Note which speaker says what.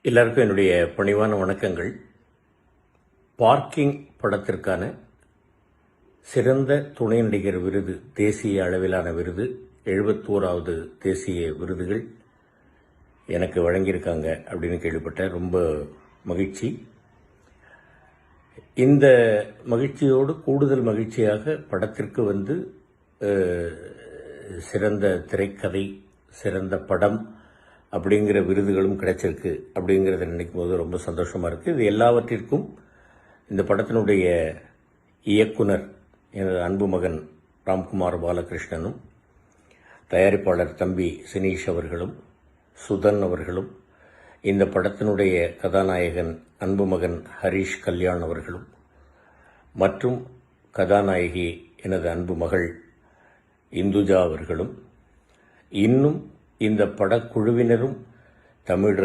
Speaker 1: எல்லாருக்கும் என்னுடைய பணிவான வணக்கங்கள். பார்க்கிங் படத்திற்கான சிறந்த துணை நடிகர் விருது, தேசிய அளவிலான விருது, 71வது தேசிய விருதுகள் எனக்கு வழங்கியிருக்காங்க அப்படின்னு கேள்விப்பட்டேன். ரொம்ப மகிழ்ச்சி. இந்த மகிழ்ச்சியோடு கூடுதல் மகிழ்ச்சியாக படத்திற்கு சிறந்த திரைக்கதை, சிறந்த படம் அப்படிங்கிற விருதுகளும் கிடைச்சிருக்கு. அப்படிங்கிறத நினைக்கும் போது ரொம்ப சந்தோஷமாக இருக்குது. இது எல்லாவற்றிற்கும் இந்த படத்தினுடைய இயக்குனர் எனது அன்பு மகன் ராம்குமார் பாலகிருஷ்ணனும், தயாரிப்பாளர் தம்பி சினீஷ் அவர்களும், சுதன் அவர்களும், இந்த படத்தினுடைய கதாநாயகன் அன்பு மகன் ஹரீஷ் கல்யாண் அவர்களும், மற்றும் கதாநாயகி எனது அன்பு மகள் இந்துஜா அவர்களும், இன்னும் இந்த படக்குழுவினரும், தமிழ்